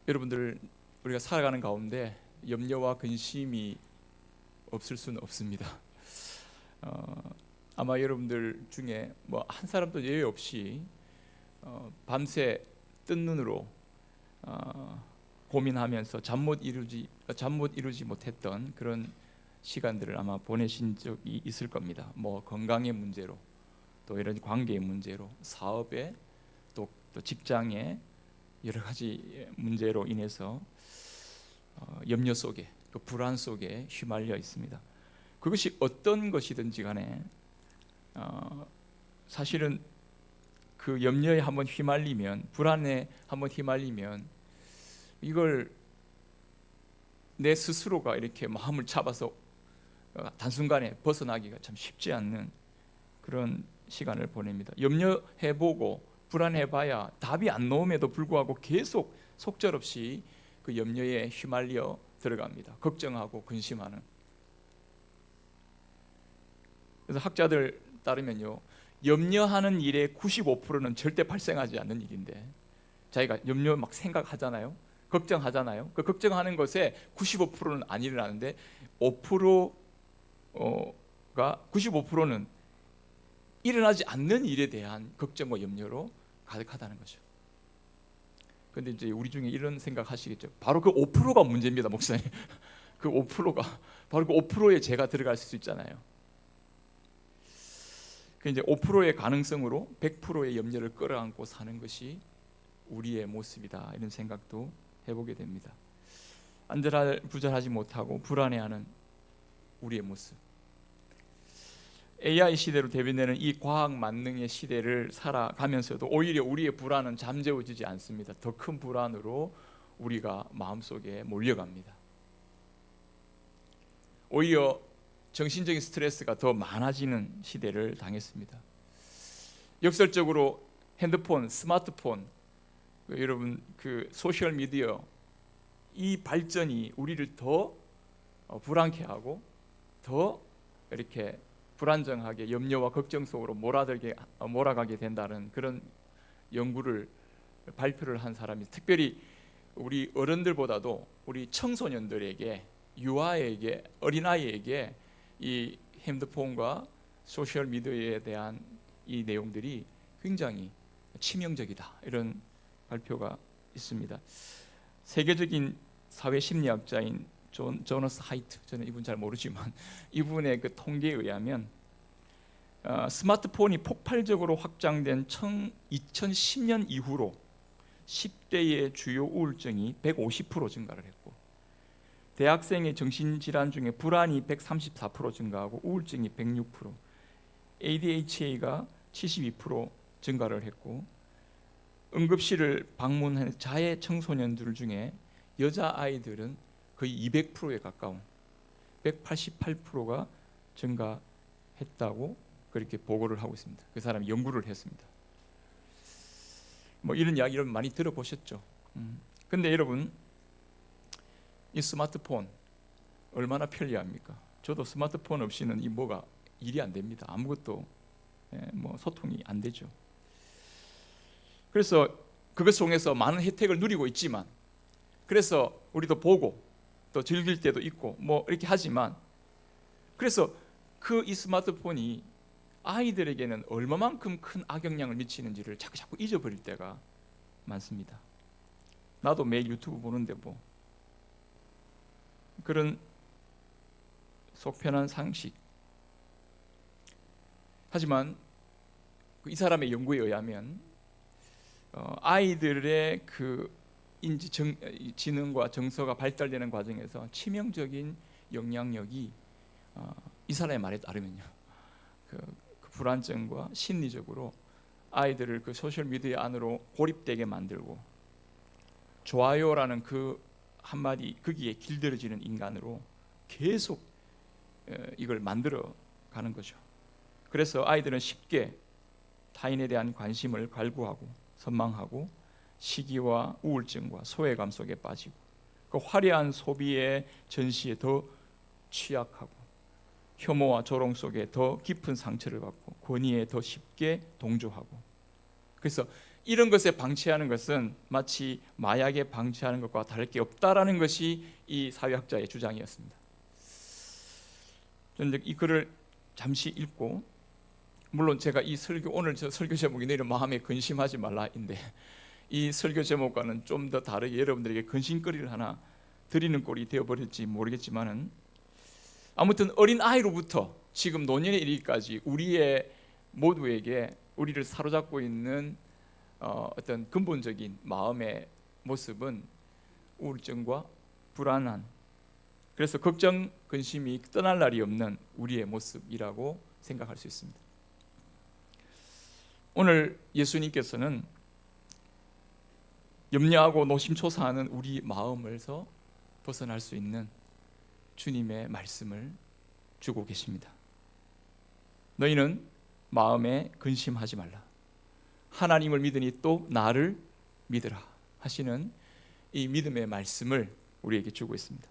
여러분들 우리가 살아가는 가운데 염려와 근심이 없을 수는 없습니다. 아마 여러분들 중에 뭐 한 사람도 예외 없이 밤새 뜬 눈으로 고민하면서 잠 못 이루지 못했던 그런 시간들을 아마 보내신 적이 있을 겁니다. 뭐 건강의 문제로, 또 이런 관계의 문제로, 사업에, 또 직장의 여러 가지 문제로 인해서 염려 속에, 그 불안 속에 휘말려 있습니다. 그것이 어떤 것이든지 간에 사실은 그 염려에 한번 휘말리면, 불안에 한번 휘말리면 이걸 내 스스로가 이렇게 마음을 잡아서 단순간에 벗어나기가 참 쉽지 않는 그런 시간을 보냅니다. 염려해보고 불안해봐야 답이 안 나옴에도 불구하고 계속 속절없이 그 염려에 휘말려 들어갑니다. 걱정하고 근심하는. 그래서 학자들 따르면요, 염려하는 일의 95%는 절대 발생하지 않는 일인데, 자기가 염려 막 생각하잖아요, 걱정하잖아요. 그 걱정하는 것에 95%는 안 일어나는데 95%는 일어나지 않는 일에 대한 걱정과 염려로 가득하다는 거죠. 그런데 이제 우리 중에 이런 생각 하시겠죠. 바로 그 5%가 문제입니다, 목사님. 그 5%가 바로 그 5%에 제가 들어갈 수 있잖아요. 그 이제 5%의 가능성으로 100%의 염려를 끌어안고 사는 것이 우리의 모습이다, 이런 생각도 해보게 됩니다. 안절부절하지 못하고 불안해하는 우리의 모습. AI 시대로 대변되는 이 과학 만능의 시대를 살아가면서도 오히려 우리의 불안은 잠재워지지 않습니다. 더 큰 불안으로 우리가 마음속에 몰려갑니다. 오히려 정신적인 스트레스가 더 많아지는 시대를 당했습니다. 역설적으로 핸드폰, 스마트폰, 여러분 그 소셜 미디어, 이 발전이 우리를 더 불안케 하고 더 이렇게 불안정하게 염려와 걱정 속으로 몰아가게 된다는 그런 연구를 발표를 한 사람이, 특별히 우리 어른들보다도 우리 청소년들에게, 유아에게, 어린아이에게 이 핸드폰과 소셜 미디어에 대한 이 내용들이 굉장히 치명적이다, 이런 발표가 있습니다. 세계적인 사회 심리학자인 조너스 하이트, 저는 이분 잘 모르지만 이분의 그 통계에 의하면 스마트폰이 폭발적으로 확장된 2010년 이후로 10대의 주요 우울증이 150% 증가를 했고, 대학생의 정신질환 중에 불안이 134% 증가하고 우울증이 106%, ADHD가 72% 증가를 했고, 응급실을 방문한 자해 청소년들 중에 여자아이들은 거의 200%에 가까운 188%가 증가했다고 그렇게 보고를 하고 있습니다. 그 사람이 연구를 했습니다. 뭐 이런 이야기 여러분 많이 들어보셨죠? 근데 여러분, 이 스마트폰 얼마나 편리합니까? 저도 스마트폰 없이는 이 뭐가 일이 안 됩니다. 아무것도 뭐 소통이 안 되죠. 그래서 그것 속에서 많은 혜택을 누리고 있지만, 그래서 우리도 보고 또 즐길 때도 있고 뭐 이렇게 하지만, 그래서 그 이 스마트폰이 아이들에게는 얼마만큼 큰 악영향을 미치는지를 자꾸 잊어버릴 때가 많습니다. 나도 매일 유튜브 보는데 뭐 그런 속편한 상식. 하지만 이 사람의 연구에 의하면 아이들의 그 지능과 정서가 발달되는 과정에서 치명적인 영향력이, 이 사람의 말에 따르면요, 그 불안증과 심리적으로 아이들을 그 소셜 미디어 안으로 고립되게 만들고, 좋아요라는 그 한마디 거기에 길들여지는 인간으로 계속 이걸 만들어 가는 거죠. 그래서 아이들은 쉽게 타인에 대한 관심을 갈구하고 선망하고 시기와 우울증과 소외감 속에 빠지고, 그 화려한 소비의 전시에 더 취약하고, 혐오와 조롱 속에 더 깊은 상처를 받고, 권위에 더 쉽게 동조하고, 그래서 이런 것에 방치하는 것은 마치 마약에 방치하는 것과 다를 게 없다라는 것이 이 사회학자의 주장이었습니다. 저는 이 글을 잠시 읽고, 물론 제가 이 설교, 오늘 저 설교 제목이 너희는 마음에 근심하지 말라인데, 이 설교 제목과는 좀 더 다르게 여러분들에게 근심거리를 하나 드리는 꼴이 되어버릴지 모르겠지만은, 아무튼 어린 아이로부터 지금 노년에 이르기까지 우리의 모두에게 우리를 사로잡고 있는 어떤 근본적인 마음의 모습은 우울증과 불안한, 그래서 걱정, 근심이 떠날 날이 없는 우리의 모습이라고 생각할 수 있습니다. 오늘 예수님께서는 염려하고 노심초사하는 우리 마음에서 벗어날 수 있는 주님의 말씀을 주고 계십니다. 너희는 마음에 근심하지 말라. 하나님을 믿으니 또 나를 믿으라 하시는 이 믿음의 말씀을 우리에게 주고 있습니다.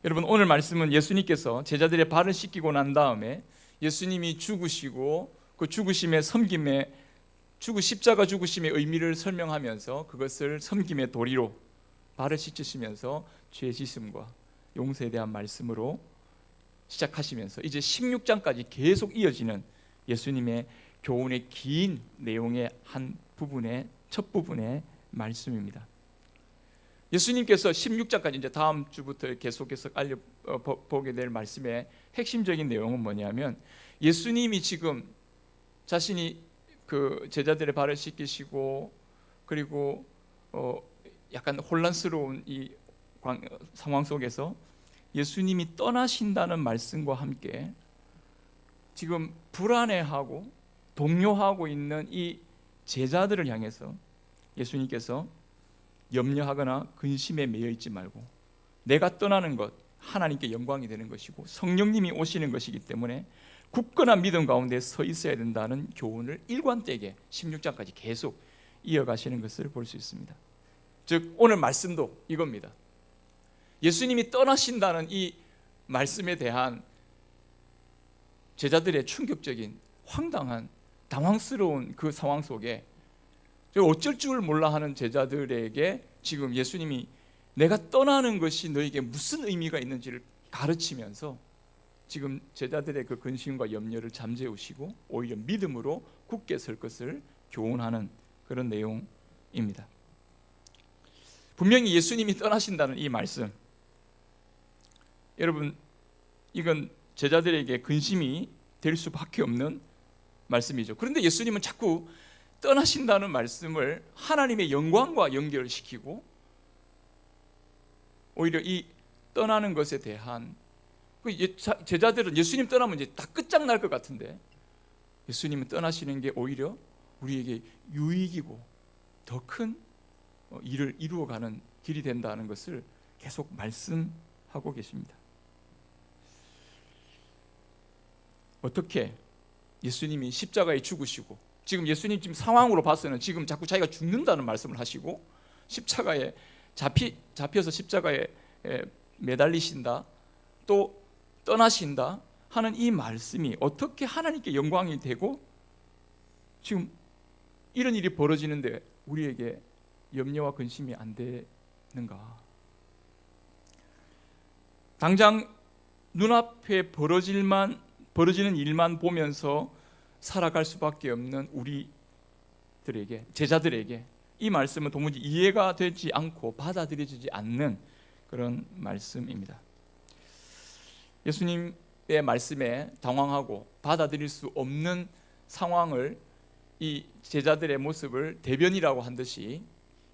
여러분, 오늘 말씀은 예수님께서 제자들의 발을 씻기고 난 다음에 예수님이 죽으시고 그 죽으심의 섬김의 십자가 죽으심의 의미를 설명하면서 그것을 섬김의 도리로 발을 씻으시면서 죄 씻음과 용서에 대한 말씀으로 시작하시면서 이제 16장까지 계속 이어지는 예수님의 교훈의 긴 내용의 한 부분의 첫 부분의 말씀입니다. 예수님께서 16장까지 이제 다음 주부터 계속해서 보게 될 말씀의 핵심적인 내용은 뭐냐면, 예수님이 지금 자신이 그 제자들의 발을 씻기시고 그리고 약간 혼란스러운 이 상황 속에서 예수님이 떠나신다는 말씀과 함께 지금 불안해하고 동요하고 있는 이 제자들을 향해서 예수님께서 염려하거나 근심에 매여 있지 말고, 내가 떠나는 것 하나님께 영광이 되는 것이고 성령님이 오시는 것이기 때문에 굳건한 믿음 가운데 서 있어야 된다는 교훈을 일관되게 16장까지 계속 이어가시는 것을 볼 수 있습니다. 즉 오늘 말씀도 이겁니다. 예수님이 떠나신다는 이 말씀에 대한 제자들의 충격적인 황당한 당황스러운 그 상황 속에 어쩔 줄 몰라 하는 제자들에게 지금 예수님이 내가 떠나는 것이 너에게 무슨 의미가 있는지를 가르치면서 지금 제자들의 그 근심과 염려를 잠재우시고 오히려 믿음으로 굳게 설 것을 교훈하는 그런 내용입니다. 분명히 예수님이 떠나신다는 이 말씀, 여러분 이건 제자들에게 근심이 될 수밖에 없는 말씀이죠. 그런데 예수님은 자꾸 떠나신다는 말씀을 하나님의 영광과 연결시키고 오히려 이 떠나는 것에 대한 제자들은 예수님 떠나면 이제 다 끝장날 것 같은데 예수님은 떠나시는 게 오히려 우리에게 유익이고 더 큰 일을 이루어가는 길이 된다는 것을 계속 말씀하고 계십니다. 어떻게 예수님이 십자가에 죽으시고 지금 예수님 지금 상황으로 봐서는 지금 자꾸 자기가 죽는다는 말씀을 하시고 십자가에 잡혀서 십자가에 매달리신다 또 떠나신다 하는 이 말씀이 어떻게 하나님께 영광이 되고 지금 이런 일이 벌어지는데 우리에게 염려와 근심이 안 되는가? 당장 눈앞에 벌어지는 일만 보면서 살아갈 수밖에 없는 우리들에게, 제자들에게 이 말씀은 도무지 이해가 되지 않고 받아들여지지 않는 그런 말씀입니다. 예수님의 말씀에 당황하고 받아들일 수 없는 상황을 이 제자들의 모습을 대변이라고 한 듯이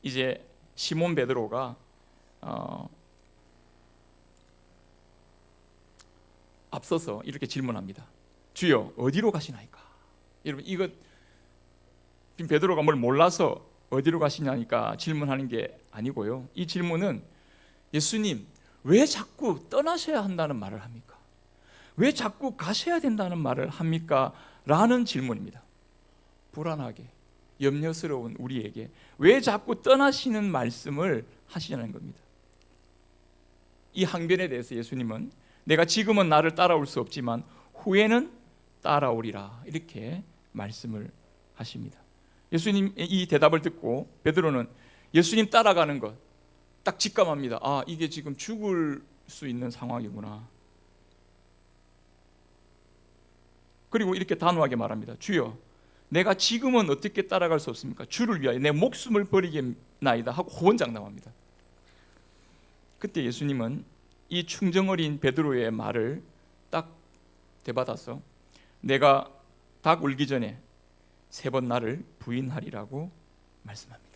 이제 시몬 베드로가 앞서서 이렇게 질문합니다. 주여 어디로 가시나이까? 여러분 이거 지금 베드로가 뭘 몰라서 어디로 가시냐니까 질문하는 게 아니고요. 이 질문은 예수님 왜 자꾸 떠나셔야 한다는 말을 합니까? 왜 자꾸 가셔야 된다는 말을 합니까? 라는 질문입니다. 불안하게 염려스러운 우리에게 왜 자꾸 떠나시는 말씀을 하시냐는 겁니다. 이 항변에 대해서 예수님은 내가 지금은 나를 따라올 수 없지만 후에는 따라오리라 이렇게 말씀을 하십니다. 예수님의 이 대답을 듣고 베드로는 예수님 따라가는 것 딱 직감합니다. 아, 이게 지금 죽을 수 있는 상황이구나. 그리고 이렇게 단호하게 말합니다. 주여, 내가 지금은 어떻게 따라갈 수 없습니까? 주를 위하여 내 목숨을 버리겠나이다 하고 호언장담합니다. 그때 예수님은 이 충정어린 베드로의 말을 딱 되받아서 내가 닭 울기 전에 3번 나를 부인하리라고 말씀합니다.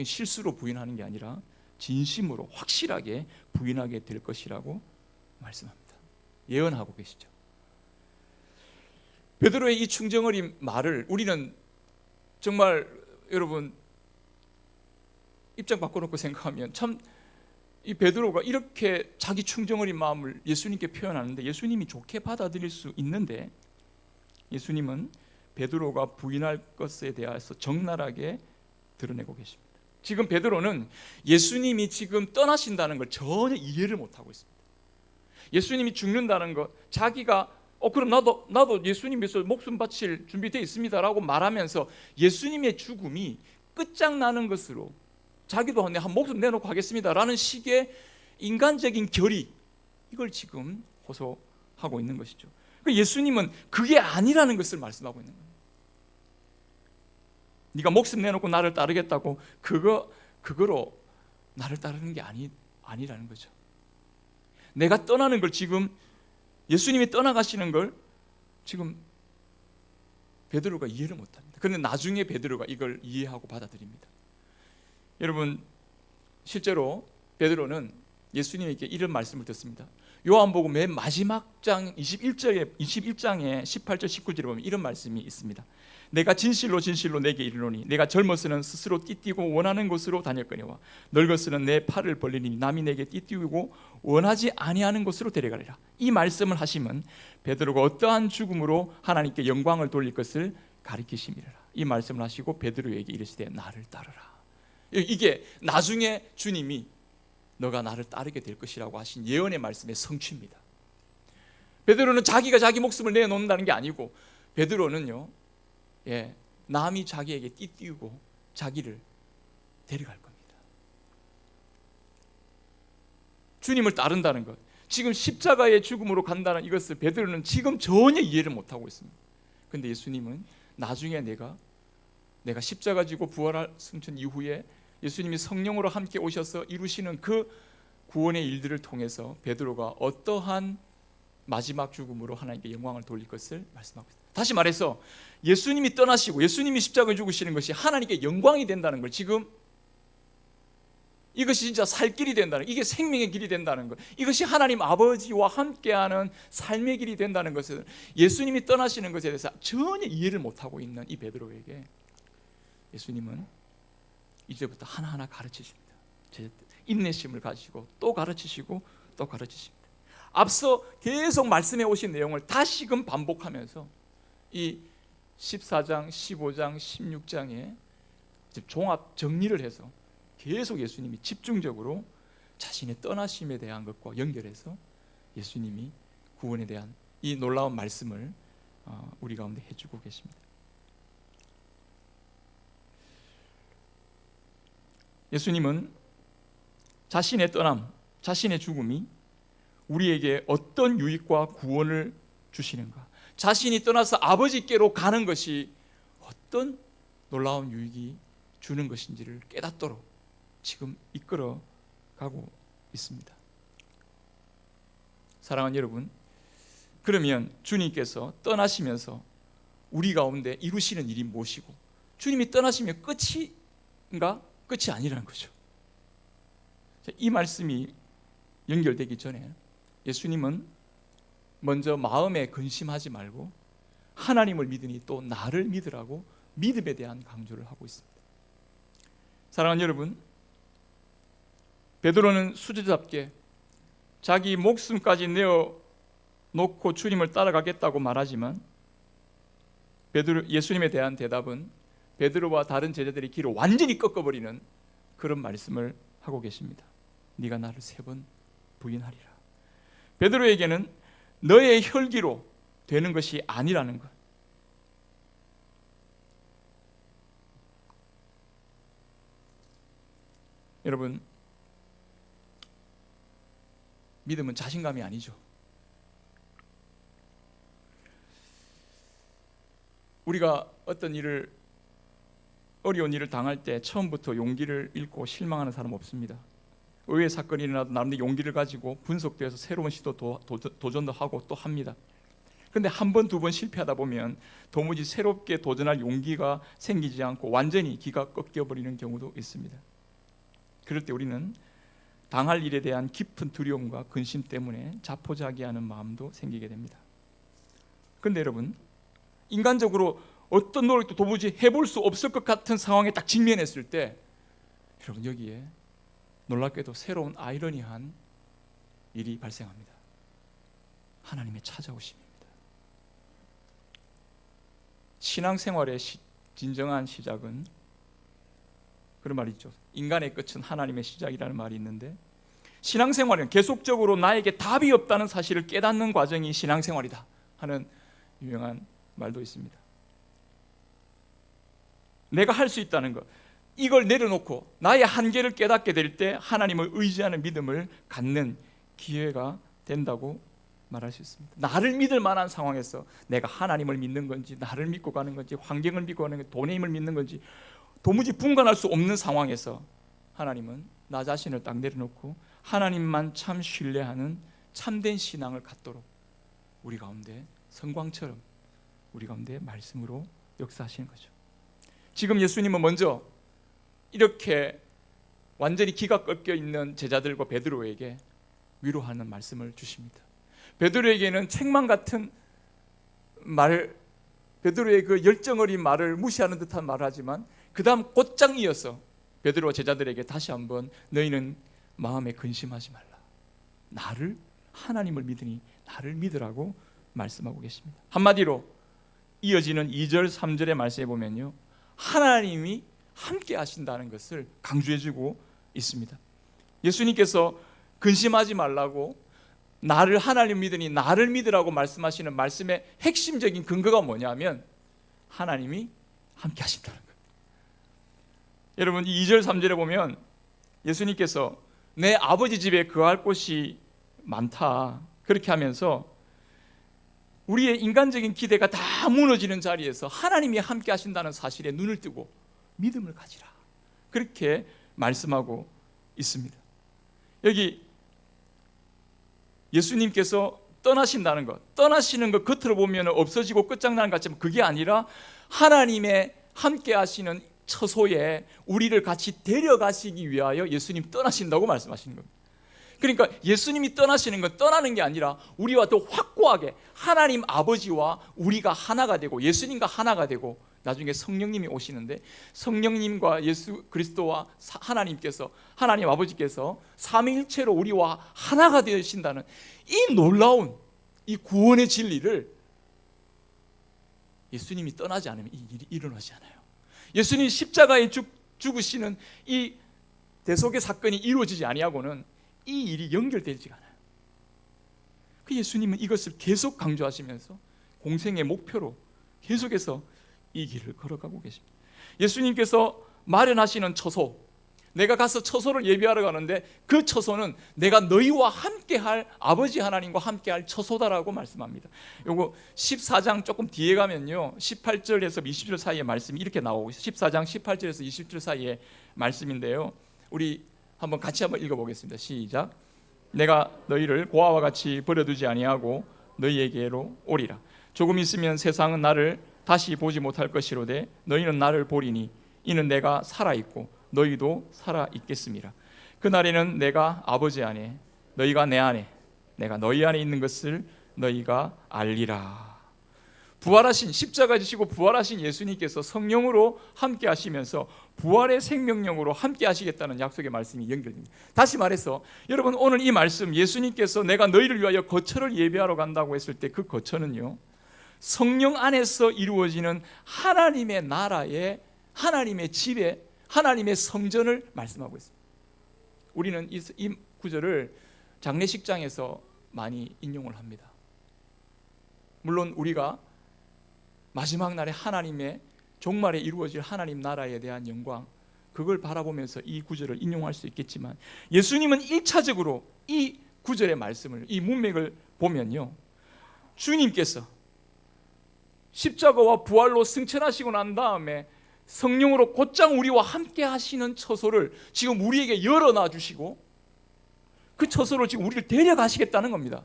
실수로 부인하는 게 아니라 진심으로 확실하게 부인하게 될 것이라고 말씀합니다. 예언하고 계시죠. 베드로의 이 충정어린 말을 우리는 정말 여러분 입장 바꿔놓고 생각하면 참 이 베드로가 이렇게 자기 충정어린 마음을 예수님께 표현하는데 예수님이 좋게 받아들일 수 있는데 예수님은 베드로가 부인할 것에 대해서 적나라하게 드러내고 계십니다. 지금 베드로는 예수님이 지금 떠나신다는 걸 전혀 이해를 못하고 있습니다. 예수님이 죽는다는 것, 자기가 그럼 나도 예수님 위해서 목숨 바칠 준비되어 있습니다라고 말하면서 예수님의 죽음이 끝장나는 것으로 자기도 한 목숨 내놓고 하겠습니다라는 식의 인간적인 결의, 이걸 지금 호소하고 있는 것이죠. 예수님은 그게 아니라는 것을 말씀하고 있는 거예요. 네가 목숨 내놓고 나를 따르겠다고 그거로 나를 따르는 게 아니라는 거죠. 내가 떠나는 걸 지금 예수님이 떠나가시는 걸 지금 베드로가 이해를 못합니다. 그런데 나중에 베드로가 이걸 이해하고 받아들입니다. 여러분, 실제로 베드로는 예수님에게 이런 말씀을 듣습니다. 요한복음 맨 마지막 장 21장에 18절 19절에 보면 이런 말씀이 있습니다. 내가 진실로 진실로 내게 이르노니 내가 젊어서는 스스로 띠띠고 원하는 곳으로 다녔거니와 늙어서는 내 팔을 벌리니 남이 내게 띠띠우고 원하지 아니하는 곳으로 데려가리라. 이 말씀을 하시면 베드로가 어떠한 죽음으로 하나님께 영광을 돌릴 것을 가리키심이라. 이 말씀을 하시고 베드로에게 이르시되 나를 따르라. 이게 나중에 주님이 너가 나를 따르게 될 것이라고 하신 예언의 말씀의 성취입니다. 베드로는 자기가 자기 목숨을 내놓는다는 게 아니고 베드로는요, 남이 자기에게 띠띠우고 자기를 데려갈 겁니다. 주님을 따른다는 것, 지금 십자가의 죽음으로 간다는 이것을 베드로는 지금 전혀 이해를 못하고 있습니다. 그런데 예수님은 나중에 내가 십자가 지고 부활할 승천 이후에 예수님이 성령으로 함께 오셔서 이루시는 그 구원의 일들을 통해서 베드로가 어떠한 마지막 죽음으로 하나님께 영광을 돌릴 것을 말씀하고 있습니다. 다시 말해서 예수님이 떠나시고 예수님이 십자가에 죽으시는 것이 하나님께 영광이 된다는 걸, 지금 이것이 진짜 살 길이 된다는, 이게 생명의 길이 된다는 것, 이것이 하나님 아버지와 함께하는 삶의 길이 된다는 것을 예수님이 떠나시는 것에 대해서 전혀 이해를 못하고 있는 이 베드로에게 예수님은 이제부터 하나하나 가르치십니다. 인내심을 가지고 또 가르치시고 또 가르치십니다. 앞서 계속 말씀해 오신 내용을 다시금 반복하면서 이 14장, 15장, 16장에 종합 정리를 해서 계속 예수님이 집중적으로 자신의 떠나심에 대한 것과 연결해서 예수님이 구원에 대한 이 놀라운 말씀을 우리 가운데 해주고 계십니다. 예수님은 자신의 떠남, 자신의 죽음이 우리에게 어떤 유익과 구원을 주시는가, 자신이 떠나서 아버지께로 가는 것이 어떤 놀라운 유익이 주는 것인지를 깨닫도록 지금 이끌어 가고 있습니다. 사랑하는 여러분, 그러면 주님께서 떠나시면서 우리 가운데 이루시는 일이 무엇이고, 주님이 떠나시면 끝인가? 끝이 아니라는 거죠. 이 말씀이 연결되기 전에 예수님은 먼저 마음에 근심하지 말고 하나님을 믿으니 또 나를 믿으라고 믿음에 대한 강조를 하고 있습니다. 사랑하는 여러분, 베드로는 수제잡게 자기 목숨까지 내어놓고 주님을 따라가겠다고 말하지만 예수님에 대한 대답은 베드로와 다른 제자들의 길을 완전히 꺾어버리는 그런 말씀을 하고 계십니다. 네가 나를 3번 부인하리라. 베드로에게는 너의 혈기로 되는 것이 아니라는 것, 여러분, 믿음은 자신감이 아니죠. 우리가 어떤 어려운 일을 당할 때 처음부터 용기를 잃고 실망하는 사람 없습니다. 의외의 사건이 일어나도 나름대로 용기를 가지고 분석돼서 새로운 시도 도전도 하고 또 합니다. 그런데 한 번, 두 번 실패하다 보면 도무지 새롭게 도전할 용기가 생기지 않고 완전히 기가 꺾여버리는 경우도 있습니다. 그럴 때 우리는 당할 일에 대한 깊은 두려움과 근심 때문에 자포자기하는 마음도 생기게 됩니다. 그런데 여러분, 인간적으로 어떤 노력도 도무지 해볼 수 없을 것 같은 상황에 딱 직면했을 때, 여러분, 여기에 놀랍게도 새로운 아이러니한 일이 발생합니다. 하나님의 찾아오심입니다. 신앙생활의 진정한 시작은, 그런 말이 있죠. 인간의 끝은 하나님의 시작이라는 말이 있는데, 신앙생활은 계속적으로 나에게 답이 없다는 사실을 깨닫는 과정이 신앙생활이다 하는 유명한 말도 있습니다. 내가 할 수 있다는 것, 이걸 내려놓고 나의 한계를 깨닫게 될 때 하나님을 의지하는 믿음을 갖는 기회가 된다고 말할 수 있습니다. 나를 믿을 만한 상황에서 내가 하나님을 믿는 건지, 나를 믿고 가는 건지, 환경을 믿고 가는 건지, 돈의 힘을 믿는 건지 도무지 분간할 수 없는 상황에서 하나님은 나 자신을 딱 내려놓고 하나님만 참 신뢰하는 참된 신앙을 갖도록 우리 가운데 성광처럼 우리 가운데 말씀으로 역사하시는 거죠. 지금 예수님은 먼저 이렇게 완전히 기가 꺾여 있는 제자들과 베드로에게 위로하는 말씀을 주십니다. 베드로에게는 책망 같은 말, 베드로의 그 열정 어린 말을 무시하는 듯한 말을 하지만 그 다음 곧장 이어서 베드로와 제자들에게 다시 한번 너희는 마음에 근심하지 말라. 나를, 하나님을 믿으니 나를 믿으라고 말씀하고 계십니다. 한마디로 이어지는 2절 3절의 말씀에 보면요, 하나님이 함께 하신다는 것을 강조해주고 있습니다. 예수님께서 근심하지 말라고, 나를 하나님 믿으니 나를 믿으라고 말씀하시는 말씀의 핵심적인 근거가 뭐냐면 하나님이 함께 하신다는 거예요. 여러분, 이 2절 3절에 보면 예수님께서 내 아버지 집에 거할 곳이 많다 그렇게 하면서 우리의 인간적인 기대가 다 무너지는 자리에서 하나님이 함께 하신다는 사실에 눈을 뜨고 믿음을 가지라 그렇게 말씀하고 있습니다. 여기 예수님께서 떠나신다는 것, 떠나시는 것 겉으로 보면 없어지고 끝장나는 것 같지만 그게 아니라 하나님의 함께 하시는 처소에 우리를 같이 데려가시기 위하여 예수님 떠나신다고 말씀하시는 겁니다. 그러니까 예수님이 떠나시는 건 떠나는 게 아니라 우리와 더 확고하게 하나님 아버지와 우리가 하나가 되고 예수님과 하나가 되고 나중에 성령님이 오시는데 성령님과 예수 그리스도와 하나님께서, 하나님 아버지께서 삼위일체로 우리와 하나가 되신다는 이 놀라운 이 구원의 진리를 예수님이 떠나지 않으면 이 일이 일어나지 않아요. 예수님이 십자가에 죽으시는 이 대속의 사건이 이루어지지 아니하고는 이 일이 연결되지 않아요. 그 예수님은 이것을 계속 강조하시면서 공생의 목표로 계속해서 이 길을 걸어가고 계십니다. 예수님께서 마련하시는 처소, 내가 가서 처소를 예비하러 가는데 그 처소는 내가 너희와 함께할 아버지 하나님과 함께할 처소다라고 말씀합니다. 요거 14장 조금 뒤에 가면요 18절에서 20절 사이의 말씀이 이렇게 나오고 14장 18절에서 20절 사이의 말씀인데요, 우리 같이 한번 읽어보겠습니다. 시작. 내가 너희를 고아와 같이 버려두지 아니하고 너희에게로 오리라. 조금 있으면 세상은 나를 다시 보지 못할 것이로되 너희는 나를 보리니 이는 내가 살아있고 너희도 살아있겠음이라. 그날에는 내가 아버지 안에 너희가 내 안에 내가 너희 안에 있는 것을 너희가 알리라. 부활하신, 십자가 지시고 부활하신 예수님께서 성령으로 함께 하시면서 부활의 생명력으로 함께 하시겠다는 약속의 말씀이 연결됩니다. 다시 말해서 여러분, 오늘 이 말씀, 예수님께서 내가 너희를 위하여 거처를 예비하러 간다고 했을 때 그 거처는요 성령 안에서 이루어지는 하나님의 나라의, 하나님의 집에, 하나님의 성전을 말씀하고 있습니다. 우리는 이 구절을 장례식장에서 많이 인용을 합니다. 물론 우리가 마지막 날에 하나님의 종말에 이루어질 하나님 나라에 대한 영광, 그걸 바라보면서 이 구절을 인용할 수 있겠지만, 예수님은 1차적으로 이 구절의 말씀을, 이 문맥을 보면요, 주님께서 십자가와 부활로 승천하시고 난 다음에 성령으로 곧장 우리와 함께 하시는 처소를 지금 우리에게 열어놔 주시고, 그 처소로 지금 우리를 데려가시겠다는 겁니다.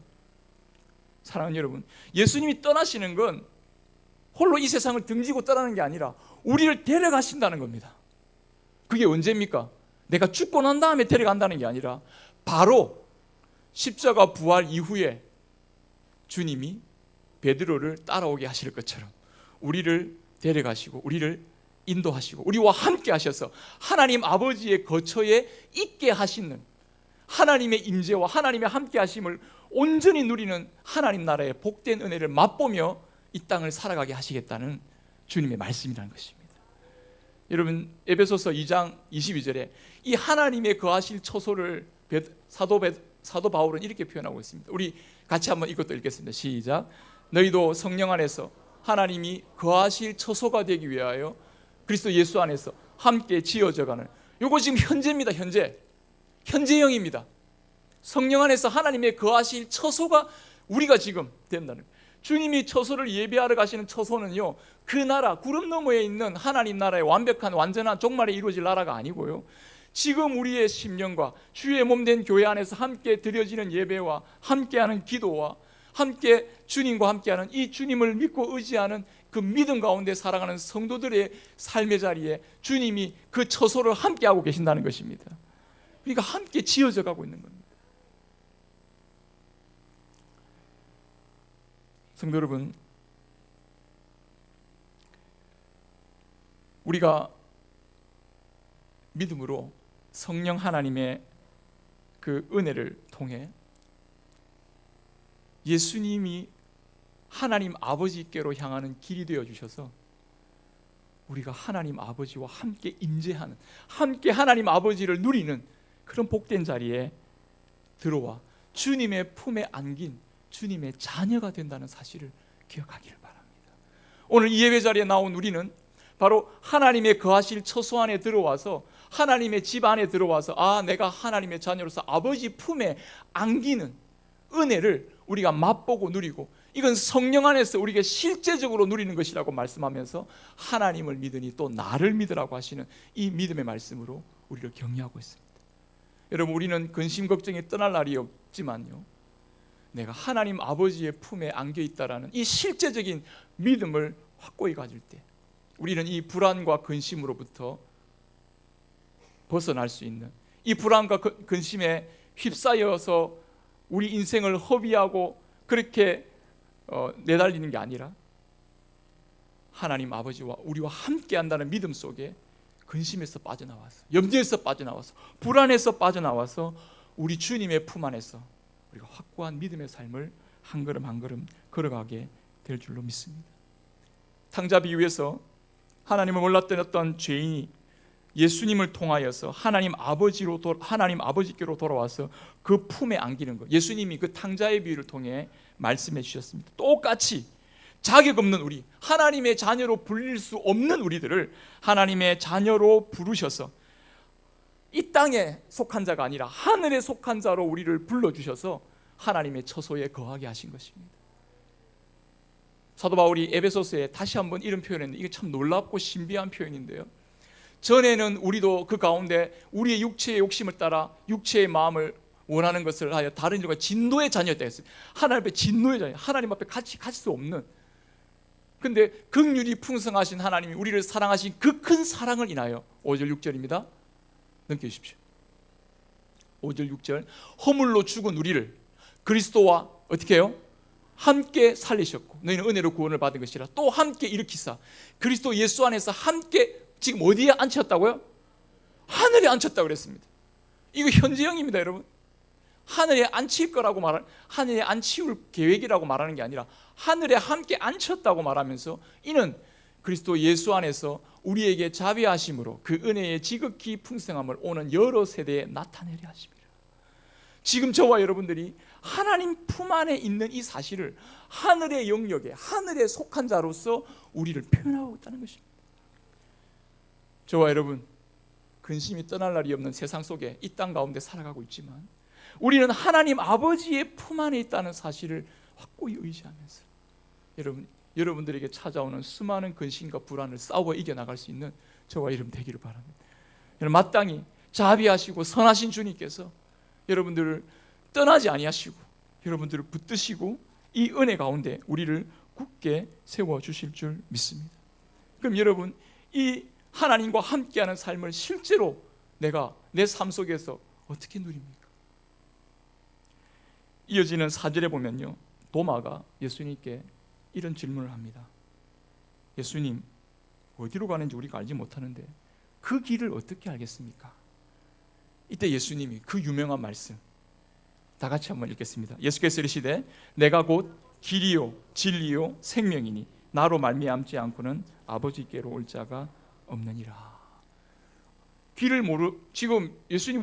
사랑하는 여러분, 예수님이 떠나시는 건 홀로 이 세상을 등지고 떠나는 게 아니라 우리를 데려가신다는 겁니다. 그게 언제입니까? 내가 죽고 난 다음에 데려간다는 게 아니라 바로 십자가 부활 이후에 주님이 베드로를 따라오게 하실 것처럼 우리를 데려가시고 우리를 인도하시고 우리와 함께 하셔서 하나님 아버지의 거처에 있게 하시는, 하나님의 임재와 하나님의 함께 하심을 온전히 누리는 하나님 나라의 복된 은혜를 맛보며 이 땅을 살아가게 하시겠다는 주님의 말씀이라는 것입니다. 여러분, 에베소서 2장 22절에 이 하나님의 거하실 처소를 사도 바울은 이렇게 표현하고 있습니다. 우리 같이 한번 이것도 읽겠습니다. 시작. 너희도 성령 안에서 하나님이 거하실 처소가 되기 위하여 그리스도 예수 안에서 함께 지어져가는, 요거 지금 현재입니다. 현재형입니다. 성령 안에서 하나님의 거하실 처소가 우리가 지금 된다는 거예요. 주님이 처소를 예배하러 가시는 처소는요, 그 나라, 구름 너머에 있는 하나님 나라의 완벽한 완전한 종말에 이루어질 나라가 아니고요, 지금 우리의 심령과 주의 몸된 교회 안에서 함께 드려지는 예배와 함께하는 기도와 함께 주님과 함께하는 이 주님을 믿고 의지하는 그 믿음 가운데 살아가는 성도들의 삶의 자리에 주님이 그 처소를 함께하고 계신다는 것입니다. 그러니까 함께 지어져 가고 있는 겁니다. 성도 여러분, 우리가 믿음으로 성령 하나님의 그 은혜를 통해 예수님이 하나님 아버지께로 향하는 길이 되어 주셔서 우리가 하나님 아버지와 함께 임재하는, 함께 하나님 아버지를 누리는 그런 복된 자리에 들어와 주님의 품에 안긴 주님의 자녀가 된다는 사실을 기억하기를 바랍니다. 오늘 이 예배 자리에 나온 우리는 바로 하나님의 거하실 처소 안에 들어와서, 하나님의 집 안에 들어와서, 아, 내가 하나님의 자녀로서 아버지 품에 안기는 은혜를 우리가 맛보고 누리고, 이건 성령 안에서 우리가 실제적으로 누리는 것이라고 말씀하면서 하나님을 믿으니 또 나를 믿으라고 하시는 이 믿음의 말씀으로 우리를 격려하고 있습니다. 여러분, 우리는 근심 걱정이 떠날 날이 없지만요, 내가 하나님 아버지의 품에 안겨 있다라는 이 실제적인 믿음을 확고히 가질 때 우리는 이 불안과 근심으로부터 벗어날 수 있는, 이 불안과 근심에 휩싸여서 우리 인생을 허비하고 그렇게 내달리는 게 아니라 하나님 아버지와 우리와 함께 한다는 믿음 속에 근심에서 빠져나와서, 염려에서 빠져나와서, 불안에서 빠져나와서 우리 주님의 품 안에서 우리가 확고한 믿음의 삶을 한 걸음 한 걸음 걸어가게 될 줄로 믿습니다. 탕자 비유에서 하나님을 몰랐던 어떤 죄인이 예수님을 통하여서 하나님 아버지께로 돌아와서 그 품에 안기는 것, 예수님이 그 탕자의 비유를 통해 말씀해 주셨습니다. 똑같이 자격 없는 우리, 하나님의 자녀로 불릴 수 없는 우리들을 하나님의 자녀로 부르셔서 이 땅에 속한 자가 아니라 하늘에 속한 자로 우리를 불러주셔서 하나님의 처소에 거하게 하신 것입니다. 사도 바울이 에베소서에 다시 한번 이런 표현했는데, 이게 참 놀랍고 신비한 표현인데요, 전에는 우리도 그 가운데 우리의 육체의 욕심을 따라 육체의 마음을 원하는 것을 하여 다른 일과 진노의 자녀였다 했어요. 하나님 앞에 진노의 자녀, 하나님 앞에 같이 갈 수 없는, 근데 긍휼이 풍성하신 하나님이 우리를 사랑하신 그 큰 사랑을 인하여 5절 6절입니다. 넘겨주십시오. 5절 6절, 허물로 죽은 우리를 그리스도와 어떻게 해요? 함께 살리셨고 너희는 은혜로 구원을 받은 것이라 또 함께 일으키사 그리스도 예수 안에서 함께, 지금 어디에 앉혔다고요? 하늘에 앉혔다고 그랬습니다. 이거 현재형입니다, 여러분. 하늘에 앉힐 거라고 하늘에 앉히울 계획이라고 말하는 게 아니라 하늘에 함께 앉혔다고 말하면서 이는 그리스도 예수 안에서 우리에게 자비하심으로 그 은혜의 지극히 풍성함을 오는 여러 세대에 나타내려 하십니다. 지금 저와 여러분들이 하나님 품 안에 있는 이 사실을 하늘의 영역에, 하늘에 속한 자로서 우리를 표현하고 있다는 것입니다. 저와 여러분, 근심이 떠날 날이 없는 세상 속에 이 땅 가운데 살아가고 있지만 우리는 하나님 아버지의 품 안에 있다는 사실을 확고히 의지하면서 여러분들에게 찾아오는 수많은 근심과 불안을 싸워 이겨나갈 수 있는 저와 여러분 되기를 바랍니다. 여러분, 마땅히 자비하시고 선하신 주님께서 여러분들을 떠나지 아니하시고 여러분들을 붙드시고 이 은혜 가운데 우리를 굳게 세워주실 줄 믿습니다. 그럼 여러분, 이 하나님과 함께하는 삶을 실제로 내가 내 삶 속에서 어떻게 누립니까? 이어지는 4절에 보면요, 도마가 예수님께 이런 질문을 합니다. 예수님, 어디로 가는지 우리가 알지 못하는데 그 길을 어떻게 알겠습니까? 이때 예수님이 그 유명한 말씀 다 같이 한번 읽겠습니다. 예수께서 이르시되 내가 곧 길이요 진리요 생명이니 나로 말미암지 않고는 아버지께로 올 자가 없느니라. 지금 예수님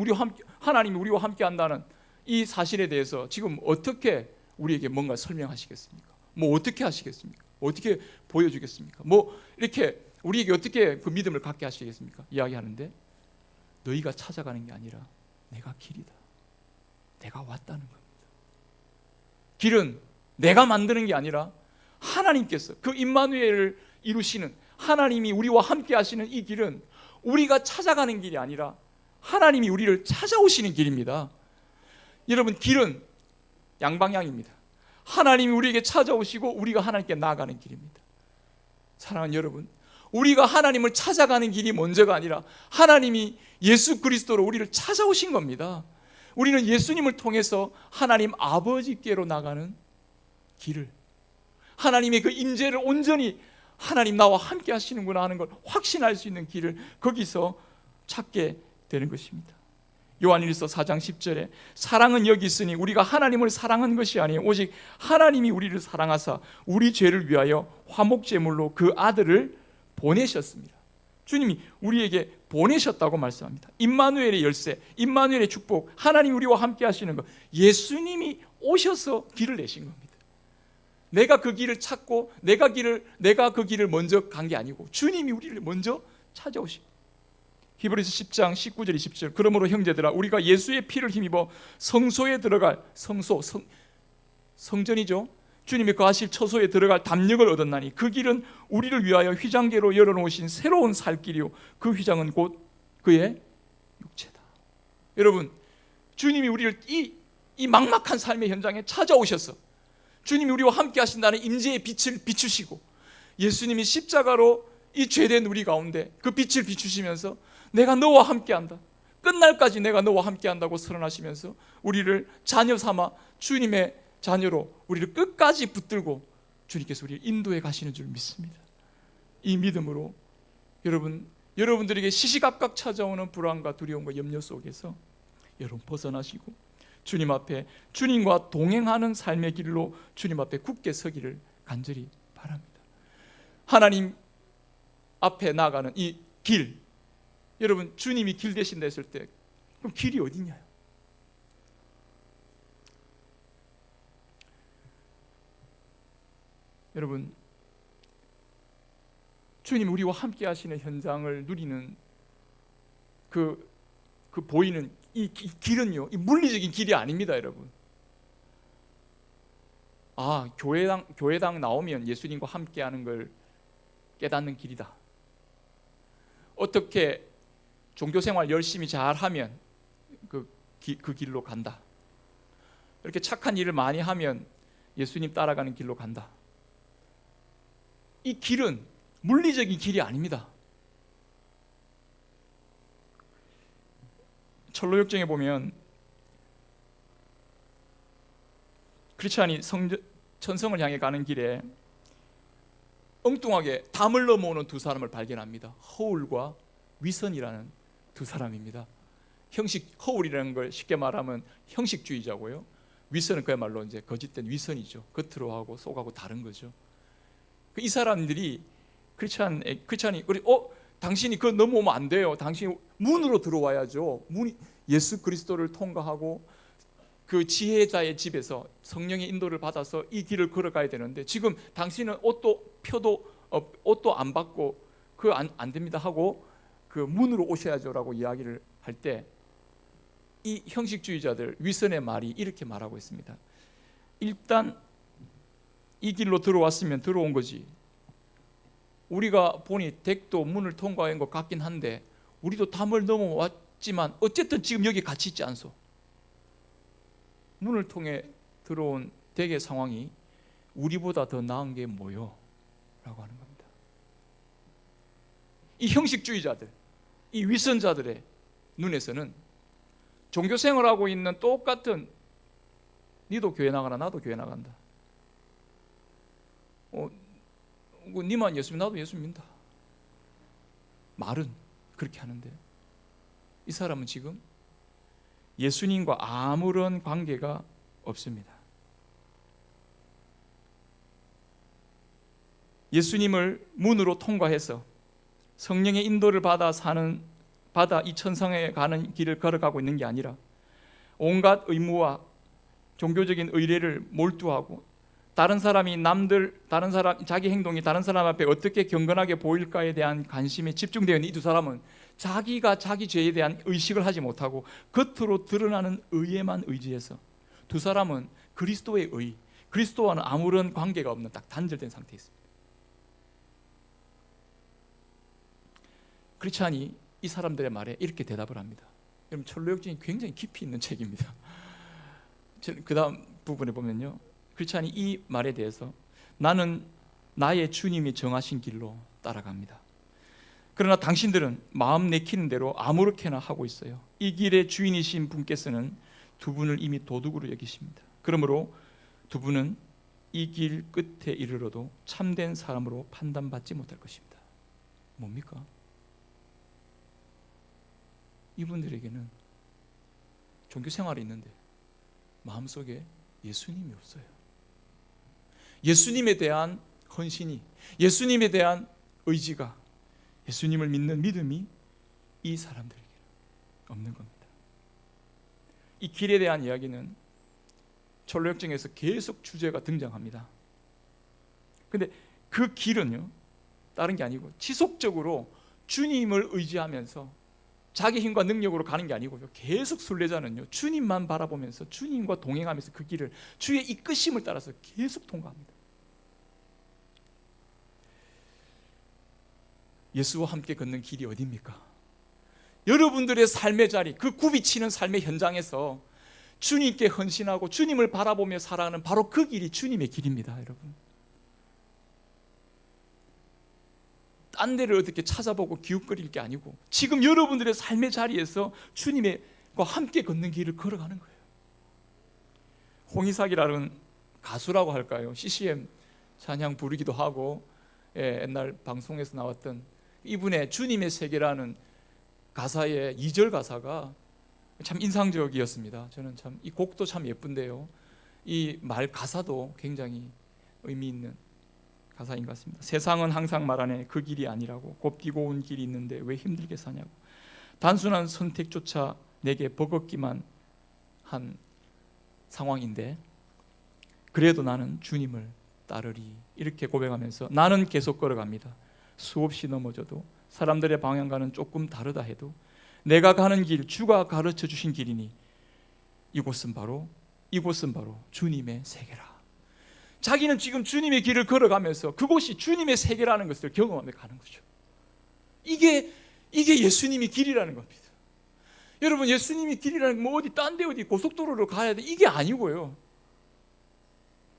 하나님이 우리와 함께 한다는 이 사실에 대해서 지금 어떻게 우리에게 뭔가 설명하시겠습니까? 뭐 어떻게 하시겠습니까? 어떻게 보여주겠습니까? 뭐 이렇게 우리에게 어떻게 그 믿음을 갖게 하시겠습니까? 이야기하는데 너희가 찾아가는 게 아니라 내가 길이다. 내가 왔다는 겁니다. 길은 내가 만드는 게 아니라 하나님께서 그 임마누엘을 이루시는 하나님이 우리와 함께 하시는 이 길은 우리가 찾아가는 길이 아니라 하나님이 우리를 찾아오시는 길입니다. 여러분, 길은 양방향입니다. 하나님이 우리에게 찾아오시고 우리가 하나님께 나아가는 길입니다. 사랑하는 여러분, 우리가 하나님을 찾아가는 길이 먼저가 아니라 하나님이 예수 그리스도로 우리를 찾아오신 겁니다. 우리는 예수님을 통해서 하나님 아버지께로 나가는 길을, 하나님의 그 임재를 온전히 하나님 나와 함께 하시는구나 하는 걸 확신할 수 있는 길을 거기서 찾게 되는 것입니다. 요한일서 4장 10절에 사랑은 여기 있으니 우리가 하나님을 사랑한 것이 아니에요 오직 하나님이 우리를 사랑하사 우리 죄를 위하여 화목제물로 그 아들을 보내셨습니다. 주님이 우리에게 보내셨다고 말씀합니다. 임마누엘의 열쇠, 임마누엘의 축복, 하나님 우리와 함께 하시는 것, 예수님이 오셔서 길을 내신 겁니다. 내가 그 길을 찾고 내가 그 길을 먼저 간 게 아니고 주님이 우리를 먼저 찾아오시고, 히브리서 10장 19절 20절 그러므로 형제들아 우리가 예수의 피를 힘입어 성소에 들어갈 성전이죠. 주님이 거하실 처소에 들어갈 담력을 얻었나니 그 길은 우리를 위하여 휘장계로 열어놓으신 새로운 살 길이요 그 휘장은 곧 그의 육체다. 여러분, 주님이 우리를 이 막막한 삶의 현장에 찾아오셔서 주님이 우리와 함께 하신다는 임재의 빛을 비추시고 예수님이 십자가로 이 죄된 우리 가운데 그 빛을 비추시면서 내가 너와 함께한다, 끝날까지 내가 너와 함께한다고 선언하시면서 우리를 자녀 삼아 주님의 자녀로 우리를 끝까지 붙들고 주님께서 우리를 인도해 가시는 줄 믿습니다. 이 믿음으로 여러분들에게 시시각각 찾아오는 불안과 두려움과 염려 속에서 여러분 벗어나시고 주님 앞에 주님과 동행하는 삶의 길로 주님 앞에 굳게 서기를 간절히 바랍니다. 하나님 앞에 나아가는 이 길, 여러분 주님이 길 되신다 했을 때 그럼 길이 어디냐요? 여러분, 주님 우리와 함께 하시는 현장을 누리는 그 보이는 이 길은요, 이 물리적인 길이 아닙니다, 여러분. 교회당 나오면 예수님과 함께 하는 걸 깨닫는 길이다. 어떻게 종교생활 열심히 잘하면 그 길로 간다. 이렇게 착한 일을 많이 하면 예수님 따라가는 길로 간다. 이 길은 물리적인 길이 아닙니다. 철로역정에 보면 크리스찬이 천성을 향해 가는 길에 엉뚱하게 담을 넘어오는 두 사람을 발견합니다. 허울과 위선이라는 두 사람입니다. 허울이라는 걸 쉽게 말하면 형식주의자고요. 위선은 그야말로 이제 거짓된 위선이죠. 겉으로 하고 속하고 다른 거죠. 이 사람들이 크리스찬이 당신이 그거 넘어오면 안 돼요. 당신이 문으로 들어와야죠. 예수 그리스도를 통과하고 그 지혜자의 집에서 성령의 인도를 받아서 이 길을 걸어가야 되는데 지금 당신은 옷도 안 받고 그거 안 됩니다 하고 그 문으로 오셔야죠라고 이야기를 할 때 이 형식주의자들 위선의 말이 이렇게 말하고 있습니다. 일단 이 길로 들어왔으면 들어온 거지. 우리가 보니 댁도 문을 통과한 것 같긴 한데 우리도 담을 넘어왔지만 어쨌든 지금 여기 같이 있지 않소. 문을 통해 들어온 댁의 상황이 우리보다 더 나은 게 뭐요? 라고 하는 겁니다. 이 형식주의자들, 이 위선자들의 눈에서는 종교생활하고 있는 똑같은 니도 교회 나가나 나도 교회 나간다. 니만 예수 믿나 나도 예수 믿는다. 말은 그렇게 하는데 이 사람은 지금 예수님과 아무런 관계가 없습니다. 예수님을 문으로 통과해서 성령의 인도를 받아 이 천상에 가는 길을 걸어가고 있는 게 아니라 온갖 의무와 종교적인 의례를 몰두하고 다른 사람 자기 행동이 다른 사람 앞에 어떻게 경건하게 보일까에 대한 관심에 집중되어 있는 이 두 사람은 자기가 자기 죄에 대한 의식을 하지 못하고 겉으로 드러나는 의에만 의지해서 두 사람은 그리스도의 의, 그리스도와는 아무런 관계가 없는 딱 단절된 상태에 있습니다. 크리스찬이 이 사람들의 말에 이렇게 대답을 합니다. 여러분, 철로역정이 굉장히 깊이 있는 책입니다. 그 다음 부분에 보면요, 크리스찬이 이 말에 대해서 나는 나의 주님이 정하신 길로 따라갑니다. 그러나 당신들은 마음 내키는 대로 아무렇게나 하고 있어요. 이 길의 주인이신 분께서는 두 분을 이미 도둑으로 여기십니다. 그러므로 두 분은 이 길 끝에 이르러도 참된 사람으로 판단받지 못할 것입니다. 뭡니까? 이분들에게는 종교 생활이 있는데 마음속에 예수님이 없어요. 예수님에 대한 헌신이, 예수님에 대한 의지가, 예수님을 믿는 믿음이 이 사람들에게 없는 겁니다. 이 길에 대한 이야기는 철로역정에서 계속 주제가 등장합니다. 근데 그 길은요, 다른 게 아니고 지속적으로 주님을 의지하면서 자기 힘과 능력으로 가는 게 아니고요, 계속 순례자는요 주님만 바라보면서 주님과 동행하면서 그 길을 주의 이끄심을 따라서 계속 통과합니다. 예수와 함께 걷는 길이 어디입니까? 여러분들의 삶의 자리, 그 굽이치는 삶의 현장에서 주님께 헌신하고 주님을 바라보며 살아가는 바로 그 길이 주님의 길입니다. 여러분, 딴 데를 어떻게 찾아보고 기웃거릴 게 아니고 지금 여러분들의 삶의 자리에서 주님과 함께 걷는 길을 걸어가는 거예요. 홍희삭이라는 가수라고 할까요? CCM 찬양 부르기도 하고, 옛날 방송에서 나왔던 이분의 주님의 세계라는 가사의 2절 가사가 참 인상적이었습니다. 저는 참 이 곡도 참 예쁜데요, 이 말 가사도 굉장히 의미 있는 가사인 것 같습니다. 세상은 항상 말하네 그 길이 아니라고, 곱디고 온 길이 있는데 왜 힘들게 사냐고, 단순한 선택조차 내게 버겁기만 한 상황인데 그래도 나는 주님을 따르리, 이렇게 고백하면서 나는 계속 걸어갑니다. 수없이 넘어져도 사람들의 방향과는 조금 다르다 해도 내가 가는 길, 주가 가르쳐 주신 길이니 이곳은 바로 주님의 세계라. 자기는 지금 주님의 길을 걸어가면서 그곳이 주님의 세계라는 것을 경험하며 가는 거죠. 이게 예수님이 길이라는 겁니다. 여러분, 예수님이 길이라는 뭐 어디 딴 데 어디 고속도로로 가야 돼, 이게 아니고요,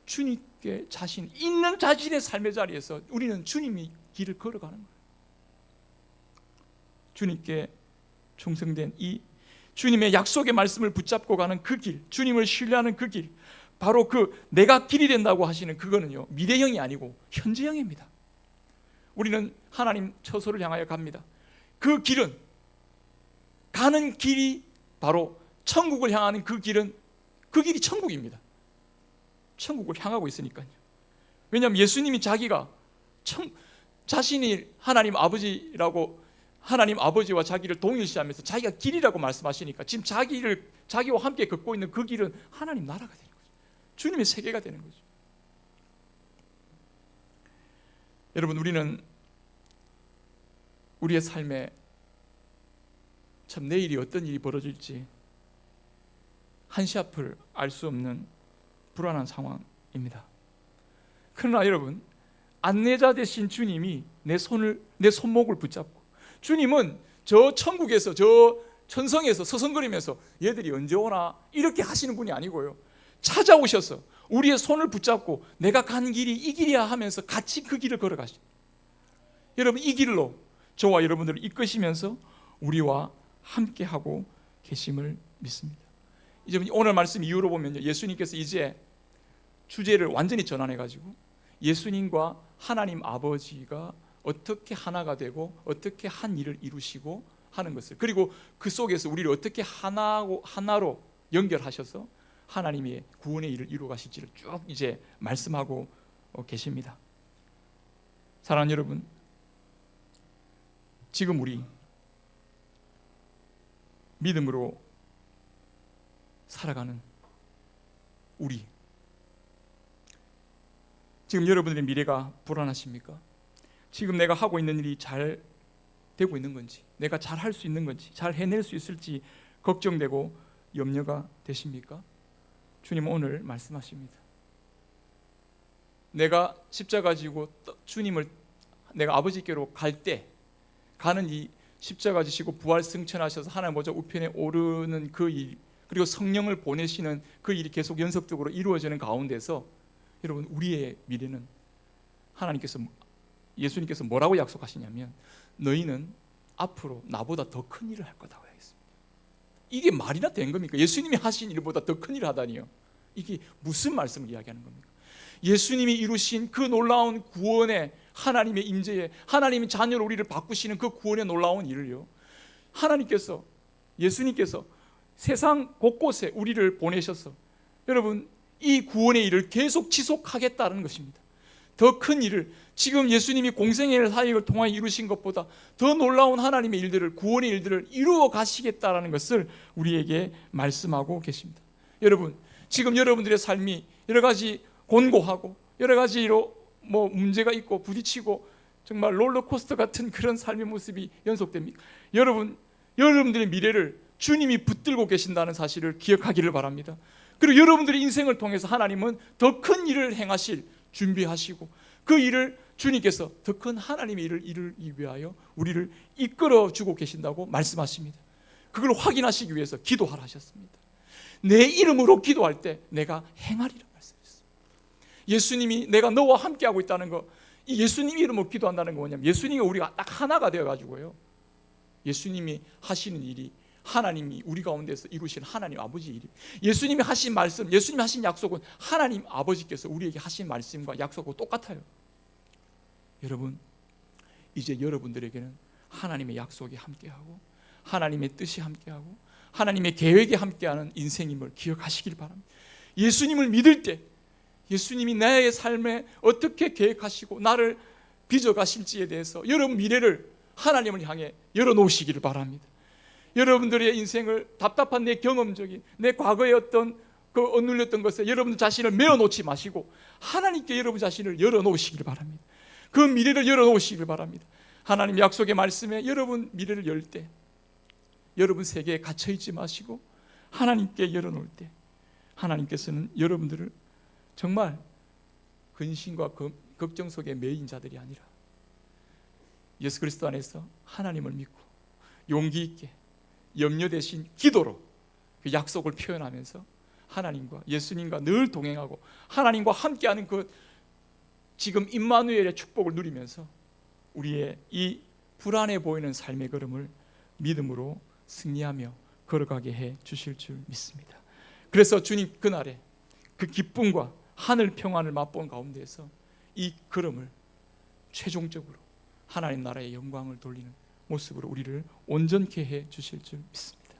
주님께 있는 자신의 삶의 자리에서 우리는 주님이 길을 걸어가는 거예요. 주님께 충성된 이 주님의 약속의 말씀을 붙잡고 가는 그 길, 주님을 신뢰하는 그 길, 바로 그 내가 길이 된다고 하시는 그거는요, 미래형이 아니고 현재형입니다. 우리는 하나님 처소를 향하여 갑니다. 그 길은, 가는 길이 바로 천국을 향하는 그 길이 천국입니다. 천국을 향하고 있으니까요. 왜냐하면 예수님이 자신이 하나님 아버지와 자기를 동일시하면서 자기가 길이라고 말씀하시니까 지금 자기와 함께 걷고 있는 그 길은 하나님 나라가 되는 거죠. 주님의 세계가 되는 거죠. 여러분, 우리는 우리의 삶에 참 내일이 어떤 일이 벌어질지 한시 앞을 알 수 없는 불안한 상황입니다. 그러나 여러분, 안내자 되신 주님이 내 손목을 붙잡고, 주님은 저 천국에서, 저 천성에서 서성거리면서 얘들이 언제 오나 이렇게 하시는 분이 아니고요, 찾아오셔서 우리의 손을 붙잡고 내가 간 길이 이 길이야 하면서 같이 그 길을 걸어가십니다. 여러분, 이 길로 저와 여러분들을 이끄시면서 우리와 함께하고 계심을 믿습니다. 이제 오늘 말씀 이후로 보면요, 예수님께서 이제 주제를 완전히 전환해가지고 예수님과 하나님 아버지가 어떻게 하나가 되고 어떻게 한 일을 이루시고 하는 것을, 그리고 그 속에서 우리를 어떻게 하나로 연결하셔서 하나님의 구원의 일을 이루어 가실지를 쭉 이제 말씀하고 계십니다. 사랑하는 여러분, 지금 우리 믿음으로 살아가는 우리, 지금 여러분들의 미래가 불안하십니까? 지금 내가 하고 있는 일이 잘 되고 있는 건지, 내가 잘 할 수 있는 건지, 잘 해낼 수 있을지 걱정되고 염려가 되십니까? 주님 오늘 말씀하십니다. 내가 십자가 지고 주님을, 내가 아버지께로 갈 때 가는 이 십자가 지시고 부활 승천하셔서 하나님 보좌 우편에 오르는 그 일, 그리고 성령을 보내시는 그 일이 계속 연속적으로 이루어지는 가운데서 여러분, 우리의 미래는 하나님께서, 예수님께서 뭐라고 약속하시냐면 너희는 앞으로 나보다 더 큰 일을 할 거다고 하겠습니다. 이게 말이나 된 겁니까? 예수님이 하신 일보다 더 큰 일을 하다니요. 이게 무슨 말씀을 이야기하는 겁니까? 예수님이 이루신 그 놀라운 구원의 하나님의 임재에, 하나님의 자녀로 우리를 바꾸시는 그 구원의 놀라운 일을요, 하나님께서, 예수님께서 세상 곳곳에 우리를 보내셔서 여러분 이 구원의 일을 계속 지속하겠다는 것입니다. 더 큰 일을, 지금 예수님이 공생애의 사역을 통하여 이루신 것보다 더 놀라운 하나님의 일들을, 구원의 일들을 이루어 가시겠다라는 것을 우리에게 말씀하고 계십니다. 여러분, 지금 여러분들의 삶이 여러 가지 곤고하고 여러 가지로 문제가 있고 부딪히고 정말 롤러코스터 같은 그런 삶의 모습이 연속됩니까? 여러분들의 미래를 주님이 붙들고 계신다는 사실을 기억하기를 바랍니다. 그리고 여러분들의 인생을 통해서 하나님은 더 큰 일을 행하실 준비하시고, 그 일을 주님께서 더 큰 하나님의 일을 이루기 위하여 우리를 이끌어주고 계신다고 말씀하십니다. 그걸 확인하시기 위해서 기도하라 하셨습니다. 내 이름으로 기도할 때 내가 행하리라 말씀하셨습니다. 예수님이 내가 너와 함께하고 있다는 거, 이 예수님 이름으로 기도한다는 거 뭐냐면, 예수님이 우리가 딱 하나가 되어가지고요, 예수님이 하시는 일이 하나님이 우리 가운데서 이루신 하나님 아버지의 일이, 예수님이 하신 말씀, 예수님이 하신 약속은 하나님 아버지께서 우리에게 하신 말씀과 약속과 똑같아요. 여러분, 이제 여러분들에게는 하나님의 약속이 함께하고 하나님의 뜻이 함께하고 하나님의 계획이 함께하는 인생임을 기억하시길 바랍니다. 예수님을 믿을 때 예수님이 나의 삶에 어떻게 계획하시고 나를 빚어가실지에 대해서 여러분 미래를 하나님을 향해 열어놓으시기를 바랍니다. 여러분들의 인생을 답답한 내 경험적인 내 과거의 어떤 그 억눌렸던 것에 여러분 자신을 메어놓지 마시고 하나님께 여러분 자신을 열어놓으시기를 바랍니다. 그 미래를 열어놓으시기를 바랍니다. 하나님 약속의 말씀에 여러분 미래를 열 때, 여러분 세계에 갇혀있지 마시고 하나님께 열어놓을 때 하나님께서는 여러분들을 정말 근심과 걱정 속에 매인 자들이 아니라 예수 그리스도 안에서 하나님을 믿고 용기 있게 염려 대신 기도로 그 약속을 표현하면서 하나님과 예수님과 늘 동행하고 하나님과 함께하는 그 지금 임마누엘의 축복을 누리면서 우리의 이 불안해 보이는 삶의 걸음을 믿음으로 승리하며 걸어가게 해 주실 줄 믿습니다. 그래서 주님 그날에 그 기쁨과 하늘 평안을 맛본 가운데에서 이 걸음을 최종적으로 하나님 나라의 영광을 돌리는 모습으로 우리를 온전케 해 주실 줄 믿습니다.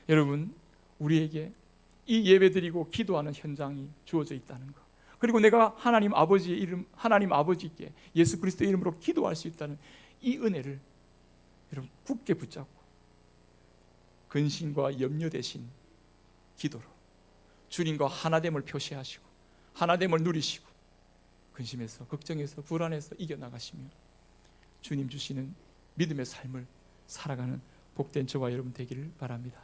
여러분, 우리에게 이 예배드리고 기도하는 현장이 주어져 있다는 것, 그리고 내가 하나님 아버지의 이름, 하나님 아버지께 예수 그리스도의 이름으로 기도할 수 있다는 이 은혜를 여러분 굳게 붙잡고 근심과 염려 대신 기도로 주님과 하나됨을 표시하시고 하나됨을 누리시고 근심에서 걱정에서 불안에서 이겨나가시며 주님 주시는 믿음의 삶을 살아가는 복된 저와 여러분 되기를 바랍니다.